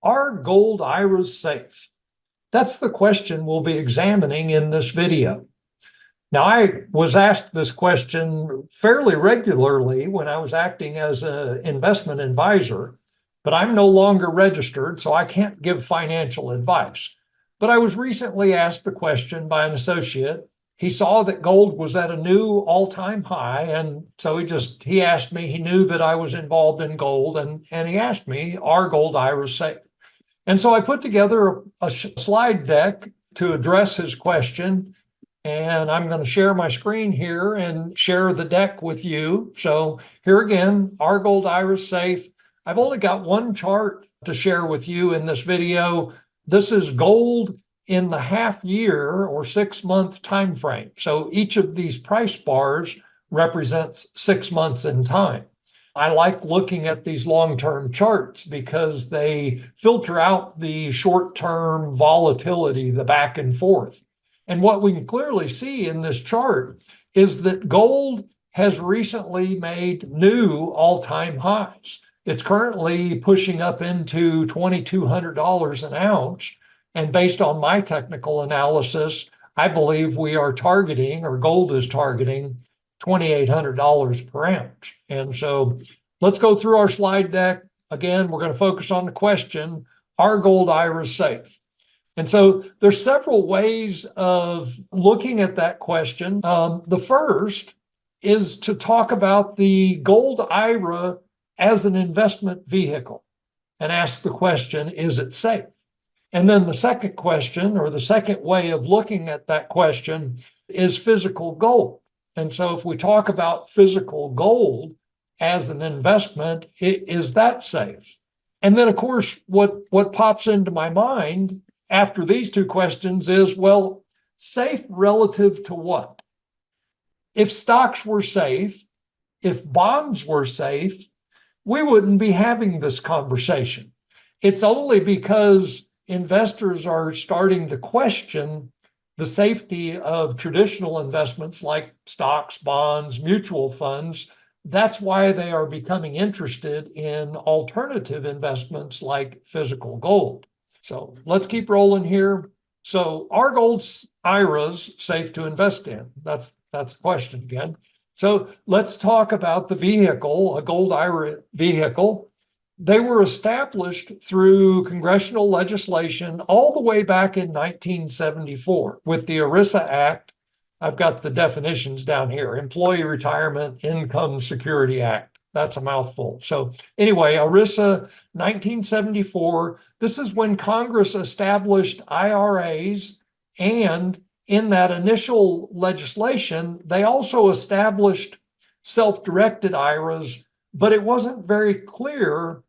Are gold IRAs safe? That's the question we'll be examining in this video. Now, I was asked this question fairly regularly when I was acting as an investment advisor, but I'm no longer registered, so I can't give financial advice. But I was recently asked the question by an associate. He saw that gold was at a new all-time high, and so he asked me, he knew that I was involved in gold, and he asked me, are gold IRAs safe? And so I put together a slide deck to address his question, and I'm going to share my screen here and share the deck with you. So here again, are gold IRAs safe? I've only got one chart to share with you in this video. This is gold in the half year or 6-month time frame. So each of these price bars represents 6 months in time. I like looking at these long-term charts because they filter out the short-term volatility, the back and forth. And what we can clearly see in this chart is that gold has recently made new all-time highs. It's currently pushing up into $2,200 an ounce. And based on my technical analysis, I believe we are targeting, or gold is targeting, $2,800 per ounce. And so let's go through our slide deck. Again, we're going to focus on the question, are gold IRAs safe? And so there's several ways of looking at that question. The first is to talk about the gold IRA as an investment vehicle and ask the question, is it safe? And then the second question, or the second way of looking at that question, is physical gold. And so if we talk about physical gold as an investment, is that safe? And then, of course, what pops into my mind after these two questions is, well, safe relative to what? If stocks were safe, if bonds were safe, we wouldn't be having this conversation. It's only because investors are starting to question the safety of traditional investments like stocks, bonds, mutual funds. That's why they are becoming interested in alternative investments like physical gold. So let's keep rolling here. So are gold IRAs safe to invest in? That's the question again. So let's talk about the vehicle, a gold IRA vehicle. They were established through congressional legislation all the way back in 1974 with the ERISA Act. I've got the definitions down here, Employee Retirement Income Security Act. That's a mouthful. So anyway, ERISA 1974, this is when Congress established IRAs, and in that initial legislation, they also established self-directed IRAs, but it wasn't very clear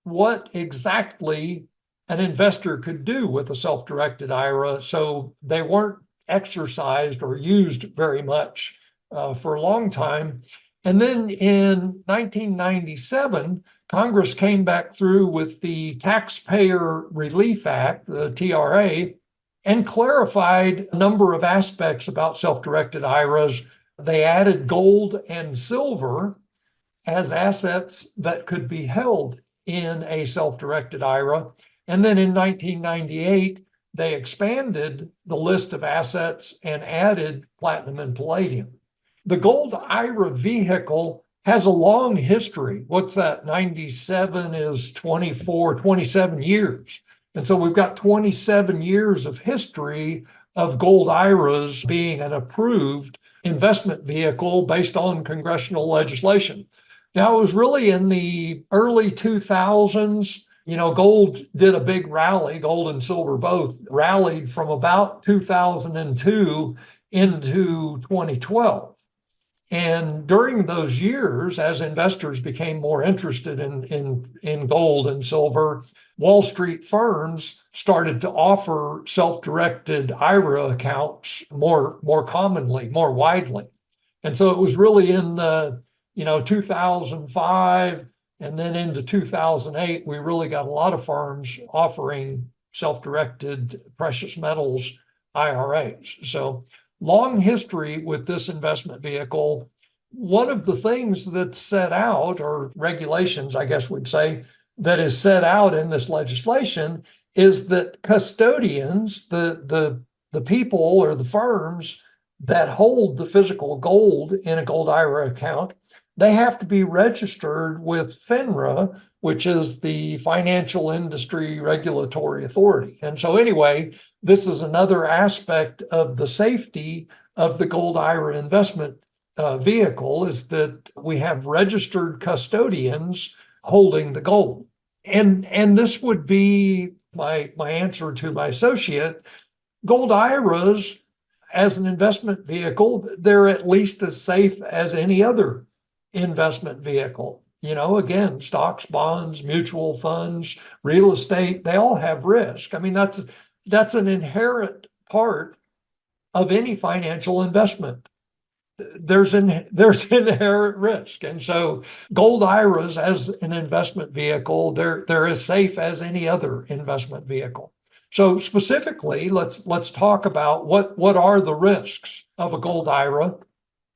what exactly an investor could do with a self-directed IRA, so they weren't exercised or used very much for a long time. And then in 1997, Congress came back through with the Taxpayer Relief Act, the TRA, and clarified a number of aspects about self-directed IRAs. They added gold and silver as assets that could be held in a self-directed IRA. And then in 1998, they expanded the list of assets and added platinum and palladium. The gold IRA vehicle has a long history. What's that? 97 is 27 years. And so we've got 27 years of history of gold IRAs being an approved investment vehicle based on congressional legislation. Now, it was really in the early 2000s, gold did a big rally, gold and silver both rallied from about 2002 into 2012. And during those years, as investors became more interested in gold and silver, Wall Street firms started to offer self-directed IRA accounts more commonly, more widely. And so it was really in the 2005 and then into 2008, we really got a lot of firms offering self-directed precious metals IRAs. So long history with this investment vehicle. One of the things that's set out, or regulations, I guess we'd say, that is set out in this legislation is that custodians, the people or the firms that hold the physical gold in a gold IRA account, they have to be registered with FINRA, which is the Financial Industry Regulatory Authority. And so anyway, this is another aspect of the safety of the Gold IRA investment vehicle, is that we have registered custodians holding the gold. And this would be my answer to my associate. Gold IRAs as an investment vehicle, they're at least as safe as any other investment vehicle. You know, again, stocks, bonds, mutual funds, real estate, they all have risk. I mean, that's an inherent part of any financial investment. There's inherent risk. And so gold IRAs as an investment vehicle, they're as safe as any other investment vehicle. So specifically, let's talk about what are the risks of a gold IRA.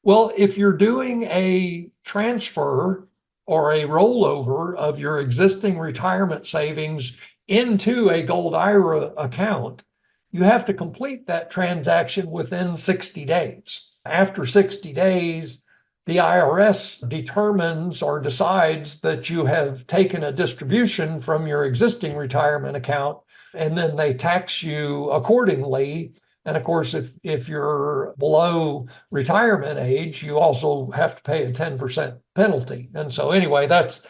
Well, if you're doing a transfer or a rollover of your existing retirement savings into a gold IRA account, you have to complete that transaction within 60 days. After 60 days, the IRS determines or decides that you have taken a distribution from your existing retirement account, and then they tax you accordingly. And of course, if you're below retirement age, you also have to pay a 10% penalty. And so anyway, that's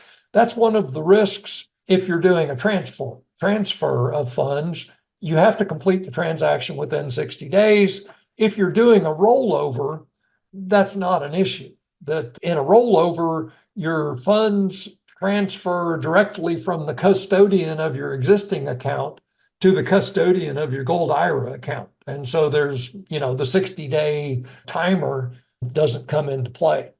one of the risks if you're doing a transfer of funds. You have to complete the transaction within 60 days. If you're doing a rollover, that's not an issue. That in a rollover, your funds transfer directly from the custodian of your existing account to the custodian of your Gold IRA account. And so there's, the 60-day timer doesn't come into play.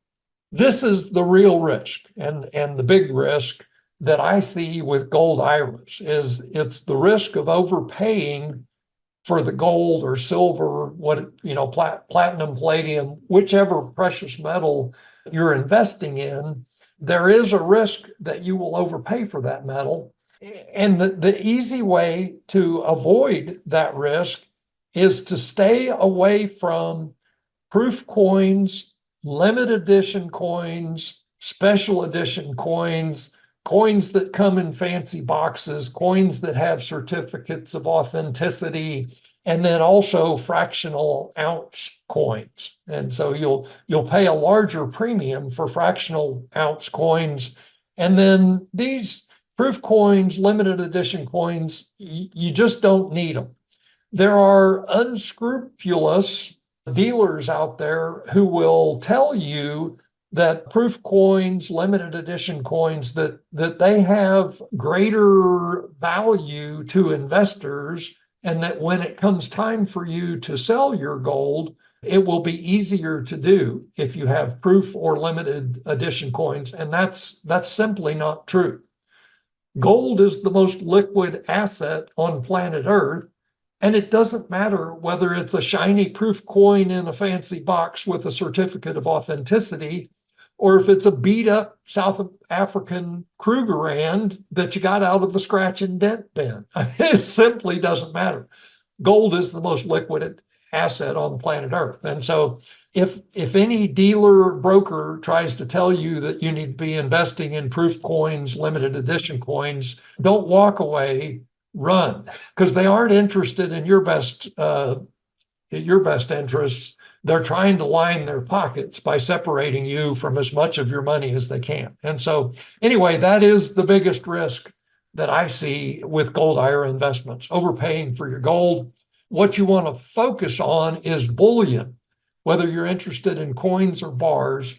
This is the real risk, and the big risk that I see with Gold IRAs is it's the risk of overpaying for the gold or silver, platinum, palladium, whichever precious metal you're investing in. There is a risk that you will overpay for that metal. And the easy way to avoid that risk is to stay away from proof coins, limited edition coins, special edition coins, coins that come in fancy boxes, coins that have certificates of authenticity, and then also fractional ounce coins. And so you'll pay a larger premium for fractional ounce coins. And then these proof coins, limited edition coins, you just don't need them. There are unscrupulous dealers out there who will tell you that proof coins, limited edition coins, that they have greater value to investors, and that when it comes time for you to sell your gold, it will be easier to do if you have proof or limited edition coins. And that's simply not true. Gold is the most liquid asset on planet Earth, and it doesn't matter whether it's a shiny proof coin in a fancy box with a certificate of authenticity, or if it's a beat up South African Krugerrand that you got out of the scratch and dent bin. It simply doesn't matter. Gold is the most liquid asset on planet Earth. And so if any dealer broker tries to tell you that you need to be investing in proof coins, limited edition coins, don't walk away, run, because they aren't interested in your best interests. They're trying to line their pockets by separating you from as much of your money as they can. And so anyway, that is the biggest risk that I see with gold IRA investments, overpaying for your gold. What you want to focus on is bullion. Whether you're interested in coins or bars,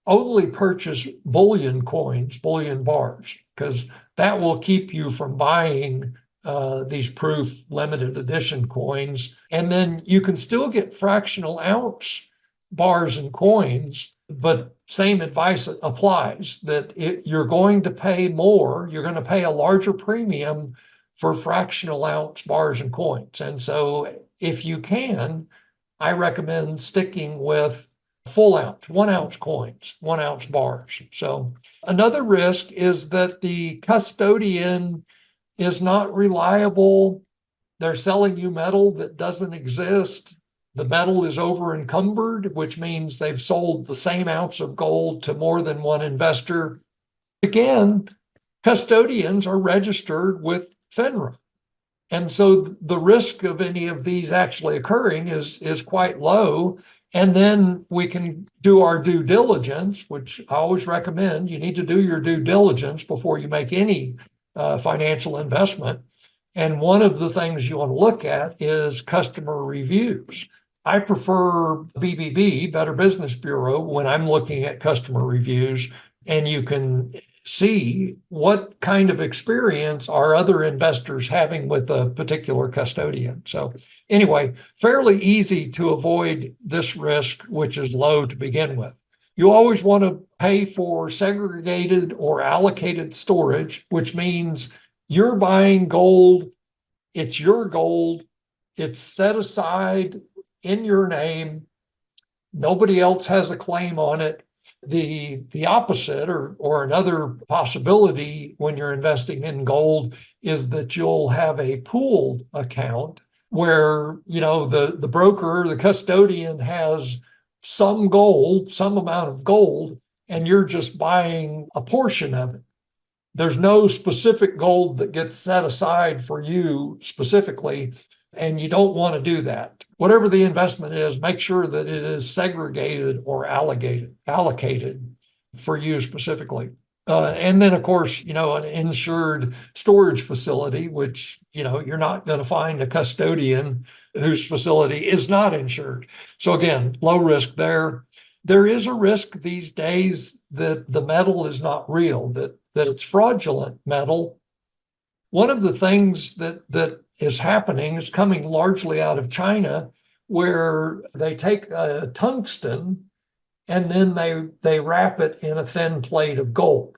only purchase bullion coins, bullion bars, because that will keep you from buying these proof limited edition coins. And then you can still get fractional ounce bars and coins, but same advice applies, that you're going to pay more, you're going to pay a larger premium for fractional ounce bars and coins. And so if you can, I recommend sticking with full ounce, 1 ounce coins, 1 ounce bars. So another risk is that the custodian is not reliable. They're selling you metal that doesn't exist. The metal is over encumbered, which means they've sold the same ounce of gold to more than one investor. Again, custodians are registered with FINRA. And so the risk of any of these actually occurring is quite low. And then we can do our due diligence, which I always recommend. You need to do your due diligence before you make any financial investment. And one of the things you want to look at is customer reviews. I prefer BBB, Better Business Bureau, when I'm looking at customer reviews, and you can see what kind of experience are other investors having with a particular custodian. So anyway, fairly easy to avoid this risk, which is low to begin with. You always want to pay for segregated or allocated storage, which means you're buying gold, it's your gold, it's set aside in your name, nobody else has a claim on it. The opposite or another possibility when you're investing in gold is that you'll have a pooled account where, you know, the broker, the custodian has some gold, some amount of gold, and you're just buying a portion of it. There's no specific gold that gets set aside for you specifically, and you don't want to do that. Whatever the investment is, make sure that it is segregated or allocated for you specifically. And then, of course, you know, an insured storage facility, which, you know, you're not going to find a custodian whose facility is not insured. So again, low risk there. There is a risk these days that the metal is not real, that it's fraudulent metal. One of the things that is happening is coming largely out of China, where they take tungsten and then they wrap it in a thin plate of gold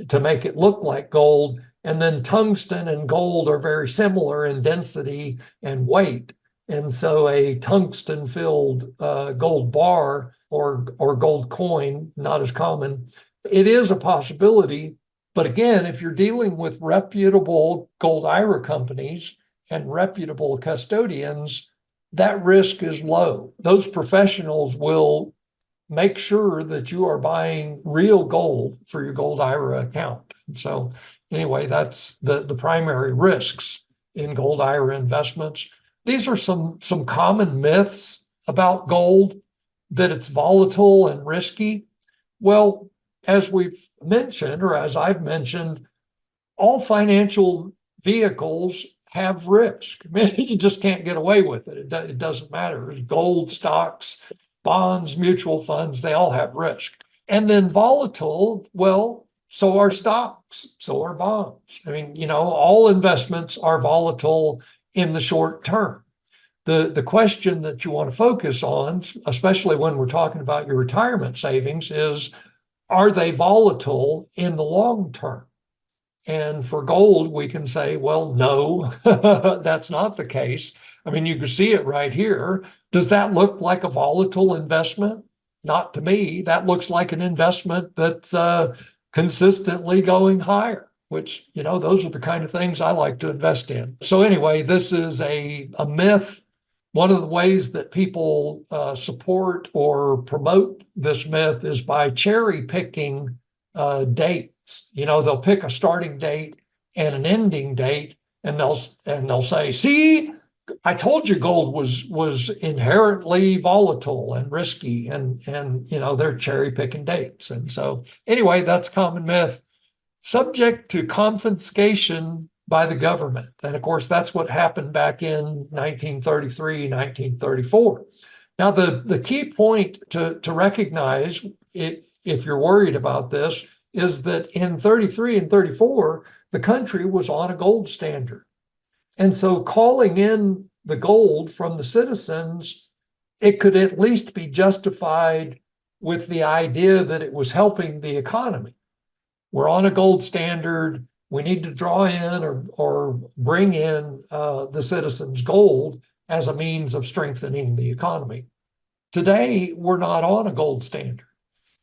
to make it look like gold. And then tungsten and gold are very similar in density and weight. And so a tungsten-filled gold bar or gold coin, not as common, it is a possibility. But again, if you're dealing with reputable gold IRA companies and reputable custodians, that risk is low. Those professionals will make sure that you are buying real gold for your gold IRA account. And so anyway, that's the primary risks in gold IRA investments. These are some common myths about gold, that it's volatile and risky. Well, as we've mentioned, or as I've mentioned, all financial vehicles have risk. I mean, you just can't get away with it. It doesn't matter. Gold, stocks, bonds, mutual funds, they all have risk. And then volatile, well, so are stocks, so are bonds. I mean, you know, all investments are volatile in the short term. The question that you want to focus on, especially when we're talking about your retirement savings, is, are they volatile in the long term? And for gold, we can say, well, no, that's not the case. I mean, you can see it right here. Does that look like a volatile investment? Not to me. That looks like an investment that's consistently going higher, which, you know, those are the kind of things I like to invest in. So anyway, this is a myth. One of the ways that people support or promote this myth is by cherry picking dates. You know, they'll pick a starting date and an ending date, and they'll say, "See, I told you gold was inherently volatile and risky," and you know, they're cherry picking dates. And so anyway, that's a common myth, subject to confiscation by the government. And of course, that's what happened back in 1933, 1934. Now, the key point to recognize, if you're worried about this, is that in 33 and 34, the country was on a gold standard. And so calling in the gold from the citizens, it could at least be justified with the idea that it was helping the economy. We're on a gold standard. We need to draw in or bring in the citizens' gold as a means of strengthening the economy. Today, we're not on a gold standard.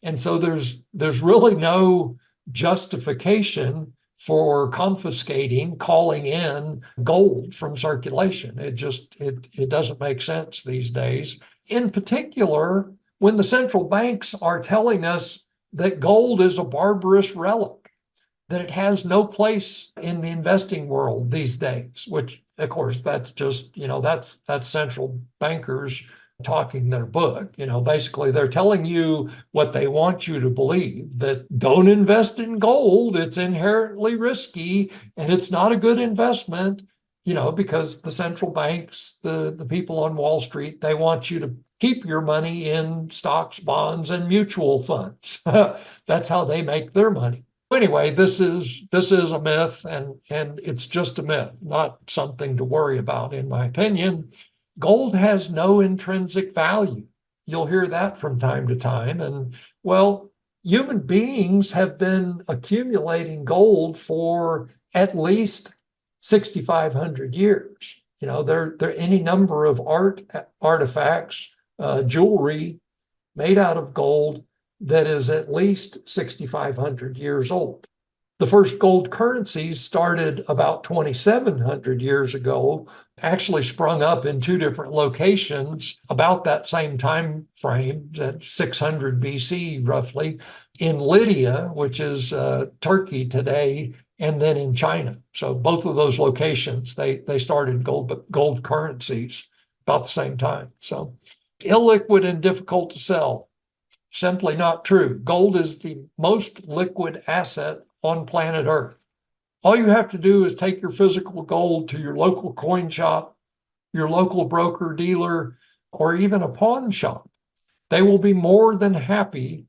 And so there's really no justification for confiscating, calling in gold from circulation. It doesn't make sense these days. In particular, when the central banks are telling us that gold is a barbarous relic, that it has no place in the investing world these days, which of course that's just, that's central bankers talking their book. Basically they're telling you what they want you to believe, that don't invest in gold, it's inherently risky and it's not a good investment, because the central banks, the people on Wall Street, they want you to keep your money in stocks, bonds, and mutual funds. That's how they make their money. Anyway, this is a myth, and it's just a myth, not something to worry about, in my opinion. Gold has no intrinsic value. You'll hear that from time to time. And well, human beings have been accumulating gold for at least 6,500 years. There are any number of artifacts, jewelry made out of gold that is at least 6,500 years old. The first gold currencies started about 2,700 years ago, actually sprung up in two different locations about that same time frame, at 600 BC roughly, in Lydia, which is Turkey today, and then in China. So both of those locations, they started gold currencies about the same time. So illiquid and difficult to sell. Simply not true. Gold is the most liquid asset on planet Earth. All you have to do is take your physical gold to your local coin shop, your local broker dealer, or even a pawn shop. They will be more than happy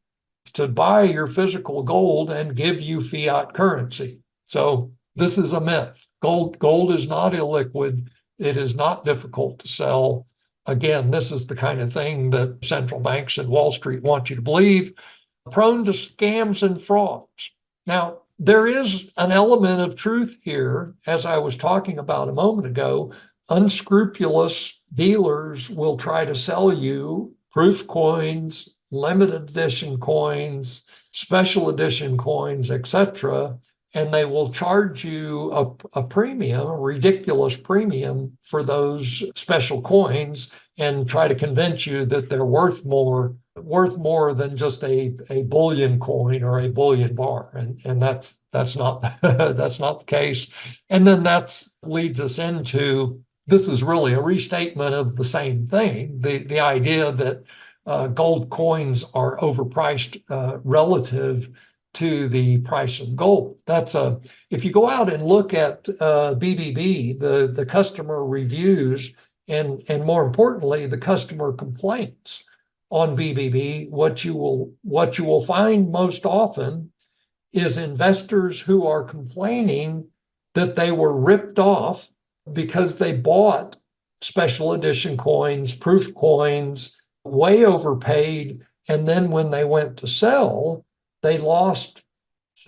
to buy your physical gold and give you fiat currency. So this is a myth. Gold is not illiquid. It is not difficult to sell. Again, this is the kind of thing that central banks and Wall Street want you to believe, prone to scams and frauds. Now, there is an element of truth here, as I was talking about a moment ago. Unscrupulous dealers will try to sell you proof coins, limited edition coins, special edition coins, etc., and they will charge you a premium, a ridiculous premium for those special coins, and try to convince you that they're worth more than just a bullion coin or a bullion bar. And that's not that's not the case. And then that leads us into, this is really a restatement of the same thing, the idea that gold coins are overpriced relative to the price of gold. If you go out and look at BBB, the customer reviews, and more importantly, the customer complaints on BBB, what you will find most often is investors who are complaining that they were ripped off because they bought special edition coins, proof coins, way overpaid, and then when they went to sell, they lost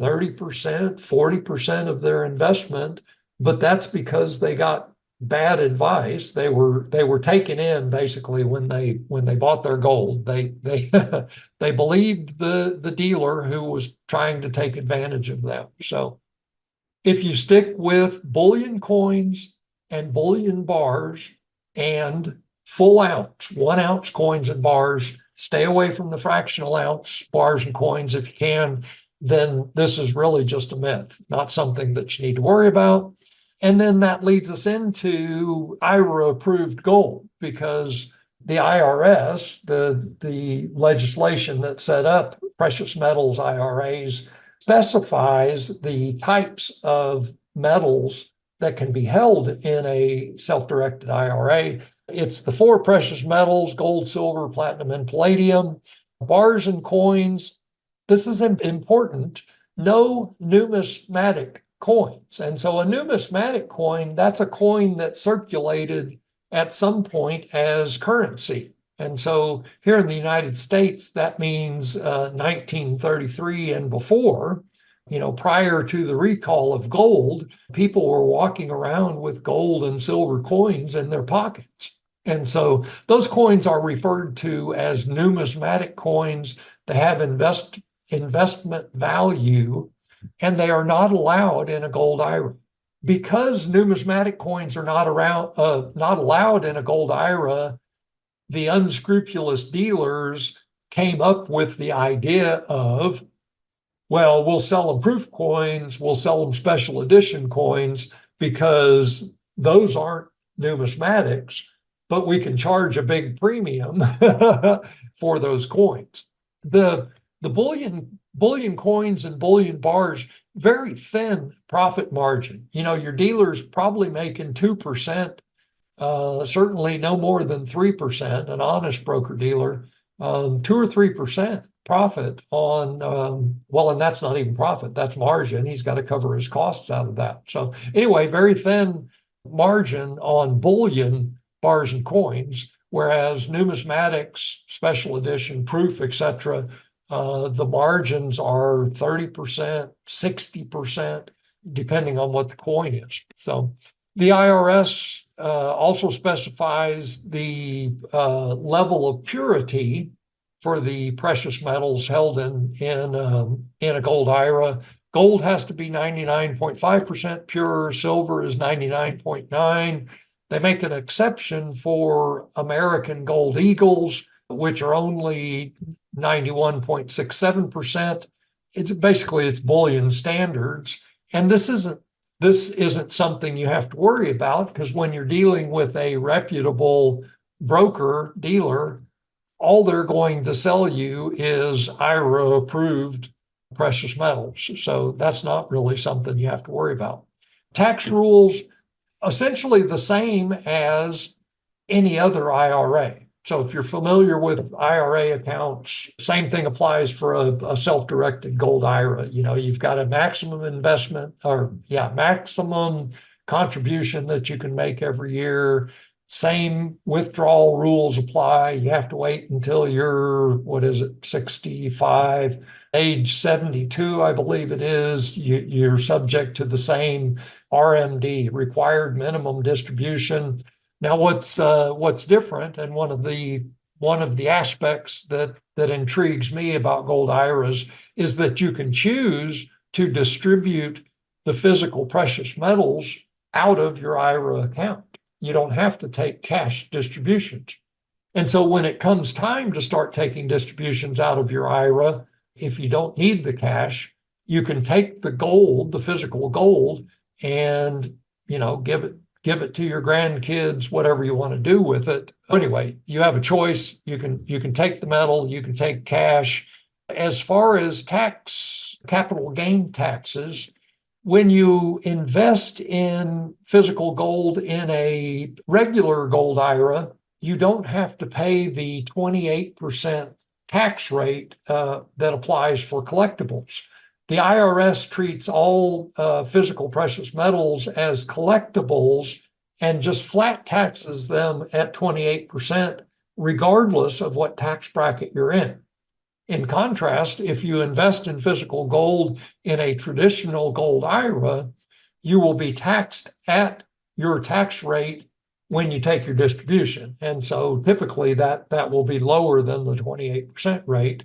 30%, 40% of their investment, but that's because they got bad advice. They were taken in basically when they bought their gold. They they believed the dealer who was trying to take advantage of them. So if you stick with bullion coins and bullion bars and full ounce, 1 ounce coins and bars, stay away from the fractional ounce bars and coins if you can, then this is really just a myth, not something that you need to worry about. And then that leads us into IRA-approved gold, because the IRS, the legislation that set up precious metals IRAs, specifies the types of metals that can be held in a self-directed IRA. It's the 4 precious metals: gold, silver, platinum, and palladium. Bars and coins, this is important, no numismatic coins. And so a numismatic coin, that's a coin that circulated at some point as currency. And so here in the United States, that means 1933 and before, prior to the recall of gold, people were walking around with gold and silver coins in their pockets. And so those coins are referred to as numismatic coins. They have investment value, and they are not allowed in a gold IRA. Because numismatic coins are not allowed in a gold IRA, the unscrupulous dealers came up with the idea of, well, we'll sell them proof coins, we'll sell them special edition coins because those aren't numismatics, but we can charge a big premium for those coins. The bullion coins and bullion bars, very thin profit margin. Your dealer's probably making 2%, certainly no more than 3%, an honest broker dealer, 2 or 3% profit on, well, and that's not even profit, that's margin. He's got to cover his costs out of that. So anyway, very thin margin on bullion bars and coins, whereas numismatics, special edition, proof, etc., the margins are 30%, 60%, depending on what the coin is. So the IRS also specifies the level of purity for the precious metals held in a gold IRA. Gold has to be 99.5% pure. Silver is 99.9%. They make an exception for American Gold Eagles, which are only 91.67%. It's bullion standards. And this isn't something you have to worry about, because when you're dealing with a reputable broker dealer, all they're going to sell you is IRA-approved precious metals. So that's not really something you have to worry about. Tax rules, essentially the same as any other IRA. So if you're familiar with IRA accounts, same thing applies for a self-directed gold IRA. You've got a maximum maximum contribution that you can make every year. Same withdrawal rules apply. You have to wait until you're, 65, age 72, I believe it is. You're subject to the same RMD, required minimum distribution. Now, what's different, and one of the aspects that intrigues me about gold IRAs is that you can choose to distribute the physical precious metals out of your IRA account. You don't have to take cash distributions. And so when it comes time to start taking distributions out of your IRA, if you don't need the cash, you can take the gold, the physical gold, and give it to your grandkids, whatever you want to do with it. Anyway, you have a choice. You can take the metal, you can take cash. As far as capital gain taxes, when you invest in physical gold in a regular gold IRA, you don't have to pay the 28% tax rate that applies for collectibles. The IRS treats all physical precious metals as collectibles and just flat taxes them at 28%, regardless of what tax bracket you're in. In contrast, if you invest in physical gold in a traditional gold IRA, you will be taxed at your tax rate when you take your distribution. And so typically that will be lower than the 28% rate.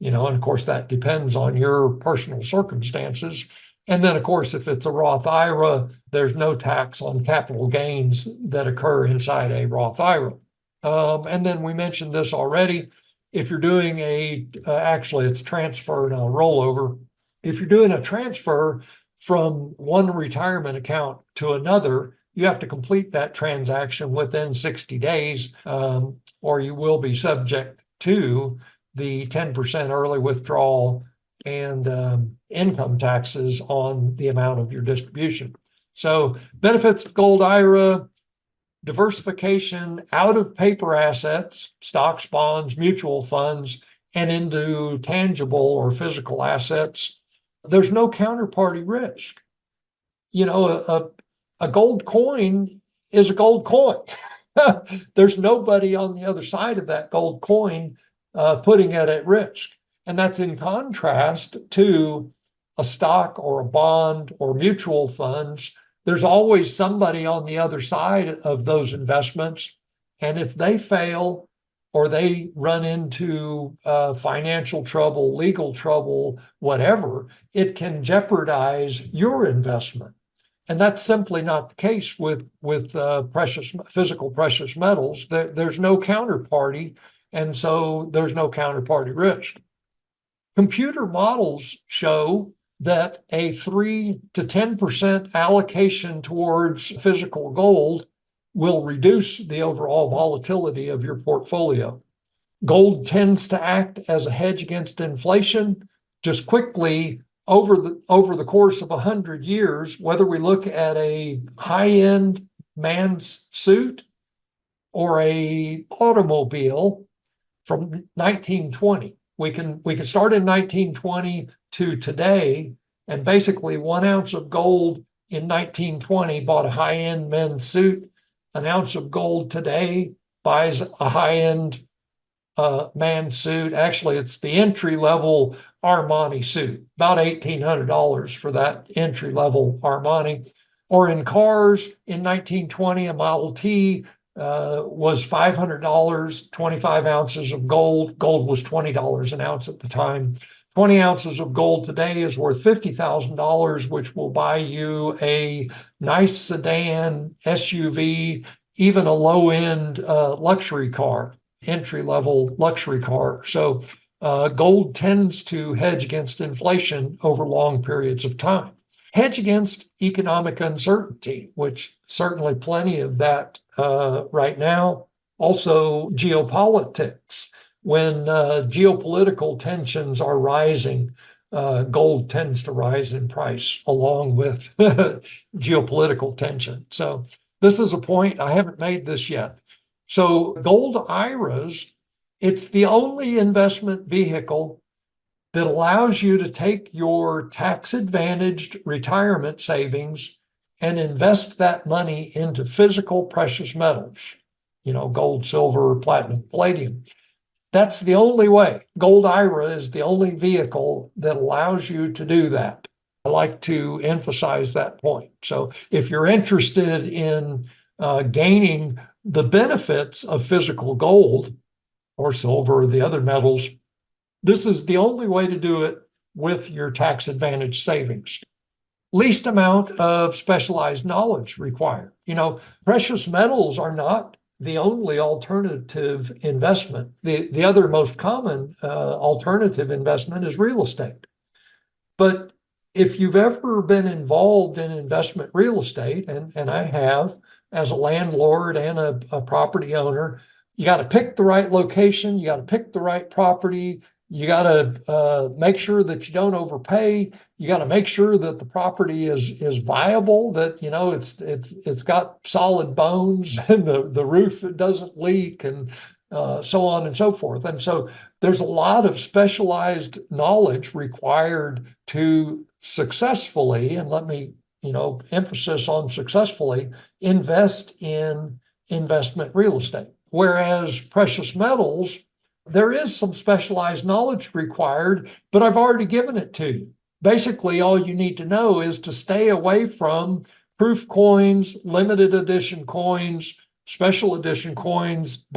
And of course, that depends on your personal circumstances. And then, of course, if it's a Roth IRA, there's no tax on capital gains that occur inside a Roth IRA. And then we mentioned this already. If you're doing actually it's transfer and a rollover. If you're doing a transfer from one retirement account to another, you have to complete that transaction within 60 days, or you will be subject to the 10% early withdrawal and income taxes on the amount of your distribution. So benefits of Gold IRA: diversification out of paper assets, stocks, bonds, mutual funds, and into tangible or physical assets. There's no counterparty risk. A gold coin is a gold coin. There's nobody on the other side of that gold coin putting it at risk. And that's in contrast to a stock or a bond or mutual funds. There's always somebody on the other side of those investments, And if they fail or they run into financial trouble, legal trouble, whatever, it can jeopardize your investment. And that's simply not the case with physical precious metals. There's no counterparty, and so there's no counterparty risk. Computer models show that a 3 to 10% allocation towards physical gold will reduce the overall volatility of your portfolio. Gold tends to act as a hedge against inflation. Just quickly, over the course of 100 years, whether we look at a high-end man's suit or a automobile from 1920, we can start in 1920 to today, and basically 1 ounce of gold in 1920 bought a high-end men's suit. An ounce of gold today buys a high-end man's suit. Actually, it's the entry-level Armani suit, about $1,800 for that entry-level Armani. Or in cars, in 1920, a Model T was $500, 25 ounces of gold. Gold was $20 an ounce at the time. 20 ounces of gold today is worth $50,000, which will buy you a nice sedan, SUV, even a low-end luxury car, entry-level luxury car. So gold tends to hedge against inflation over long periods of time. Hedge against economic uncertainty, which certainly plenty of that right now. Also, geopolitics. When geopolitical tensions are rising, gold tends to rise in price along with geopolitical tension. So this is a point, I haven't made this yet. So gold IRAs, it's the only investment vehicle that allows you to take your tax-advantaged retirement savings and invest that money into physical precious metals, gold, silver, platinum, palladium. That's the only way. Gold IRA is the only vehicle that allows you to do that. I like to emphasize that point. So if you're interested in gaining the benefits of physical gold or silver or the other metals, this is the only way to do it with your tax advantage savings. Least amount of specialized knowledge required. Precious metals are not the only alternative investment. The other most common alternative investment is real estate. But if you've ever been involved in investment real estate, and I have as a landlord and a property owner, you got to pick the right location, you got to pick the right property, you got to make sure that you don't overpay. You got to make sure that the property is viable, that it's got solid bones and the roof doesn't leak, and so on and so forth. And so there's a lot of specialized knowledge required to successfully, and let me emphasis on successfully, invest in investment real estate. Whereas precious metals, there is some specialized knowledge required, but I've already given it to you. Basically, all you need to know is to stay away from proof coins, limited edition coins, special edition coins,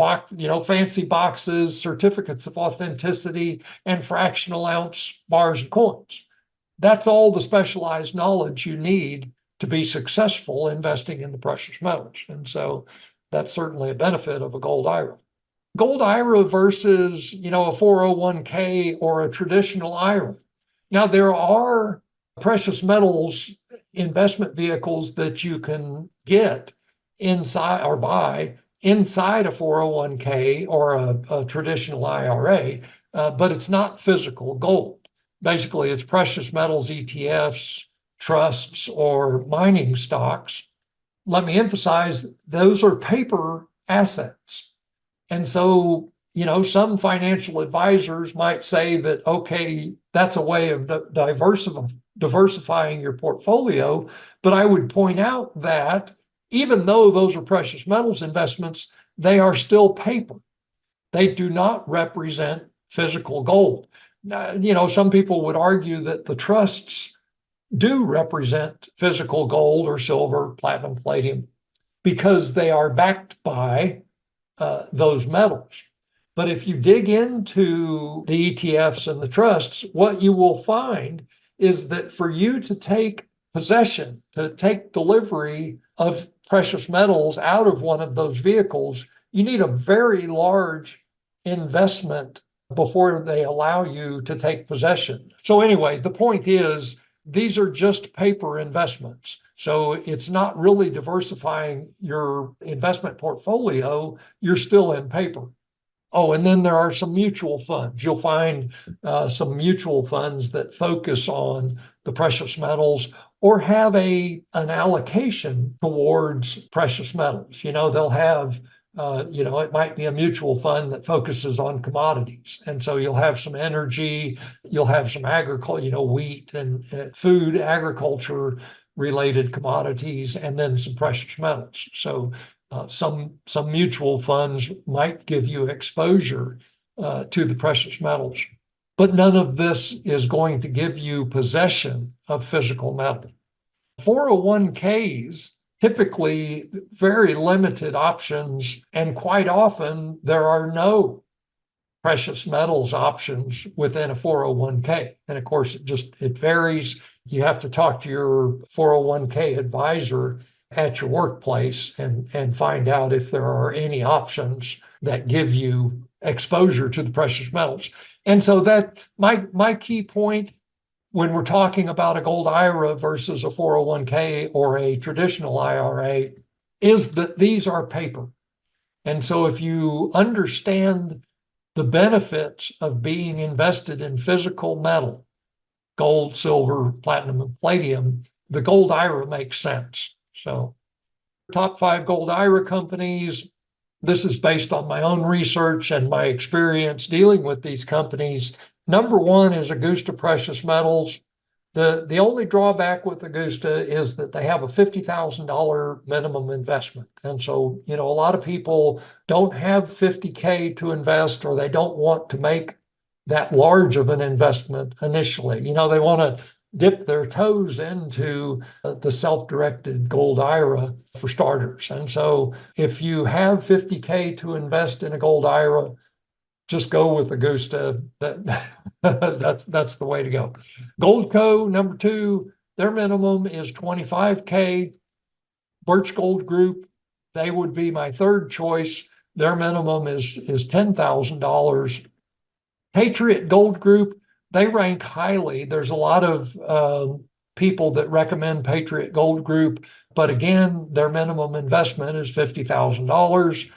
fancy boxes, certificates of authenticity, and fractional ounce bars and coins. That's all the specialized knowledge you need to be successful investing in the precious metals. And so that's certainly a benefit of a gold IRA. Gold IRA versus, a 401k or a traditional IRA. Now, there are precious metals investment vehicles that you can get inside or buy inside a 401k or a traditional IRA, but it's not physical gold. Basically, it's precious metals ETFs, trusts, or mining stocks. Let me emphasize, those are paper assets. And so, some financial advisors might say that, okay, that's a way of diversifying your portfolio. But I would point out that even though those are precious metals investments, they are still paper. They do not represent physical gold. Some people would argue that the trusts do represent physical gold or silver, platinum, palladium, because they are backed by those metals. But if you dig into the ETFs and the trusts, what you will find is that for you to take possession, to take delivery of precious metals out of one of those vehicles, you need a very large investment before they allow you to take possession. So anyway, the point is, these are just paper investments. So it's not really diversifying your investment portfolio. You're still in paper. Oh, and then there are some mutual funds. You'll find some mutual funds that focus on the precious metals or have an allocation towards precious metals. They'll have, it might be a mutual fund that focuses on commodities. And so you'll have some energy, you'll have some agriculture, wheat and food, agriculture related commodities, and then some precious metals. So some mutual funds might give you exposure to the precious metals, but none of this is going to give you possession of physical metal. 401ks, typically very limited options, and quite often there are no precious metals options within a 401k. And of course, it varies. You have to talk to your 401k advisor at your workplace and find out if there are any options that give you exposure to the precious metals. And so that my key point when we're talking about a gold IRA versus a 401k or a traditional IRA is that these are paper. And so if you understand the benefits of being invested in physical metal, gold, silver, platinum, and palladium, the gold IRA makes sense. So top 5 gold IRA companies, this is based on my own research and my experience dealing with these companies. Number 1 is Augusta Precious Metals. The only drawback with Augusta is that they have a $50,000 minimum investment. And so, a lot of people don't have $50K to invest, or they don't want to make that large of an investment initially. They want to dip their toes into the self-directed gold IRA for starters. And so if you have $50K to invest in a gold IRA, just go with Augusta. That's the way to go. Goldco, number 2, their minimum is $25K. Birch Gold Group, they would be my third choice. Their minimum is $10,000. Patriot Gold Group, they rank highly. There's a lot of people that recommend Patriot Gold Group, but again, their minimum investment is $50,000.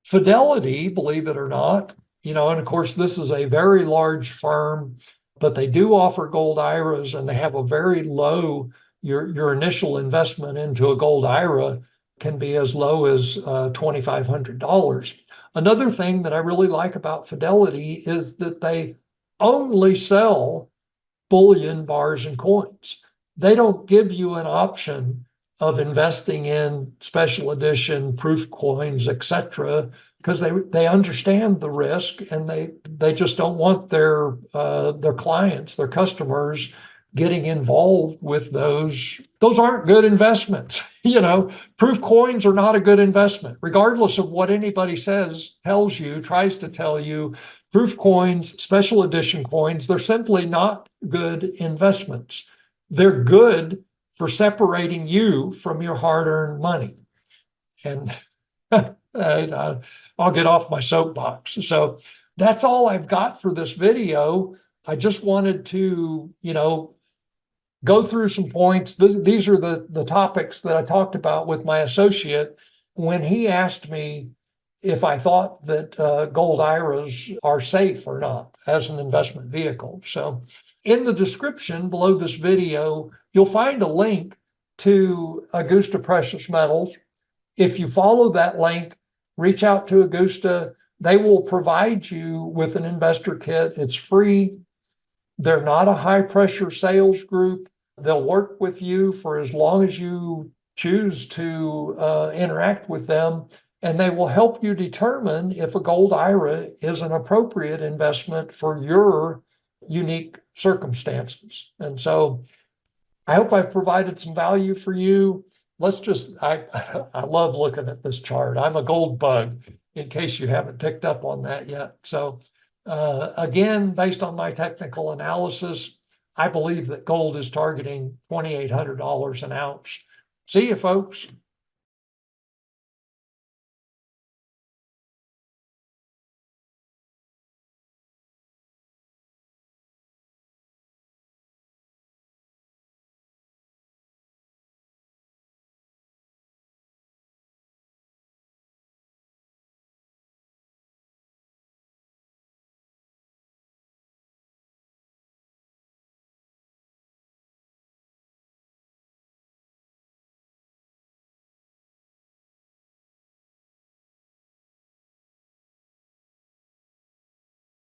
Fidelity, believe it or not, and of course, this is a very large firm, but they do offer gold IRAs, and they have a very low, your initial investment into a gold IRA can be as low as $2,500. Another thing that I really like about Fidelity is that they only sell bullion, bars, and coins. They don't give you an option of investing in special edition proof coins, etc., because they understand the risk, and they just don't want their clients, their customers, getting involved with those. Those aren't good investments. Proof coins are not a good investment, regardless of what anybody tells you, tries to tell you. Proof coins, special edition coins, they're simply not good investments. They're good for separating you from your hard-earned money. And I'll get off my soapbox. So that's all I've got for this video. I just wanted to, go through some points. These are the topics that I talked about with my associate when he asked me if I thought that gold IRAs are safe or not as an investment vehicle. So in the description below this video, you'll find a link to Augusta Precious Metals. If you follow that link, reach out to Augusta. They will provide you with an investor kit. It's free. They're not a high-pressure sales group. They'll work with you for as long as you choose to interact with them, and they will help you determine if a gold IRA is an appropriate investment for your unique circumstances. And so I hope I've provided some value for you. I love looking at this chart. I'm a gold bug. in case you haven't picked up on that yet. So again, based on my technical analysis, I believe that gold is targeting $2,800 an ounce. See you, folks.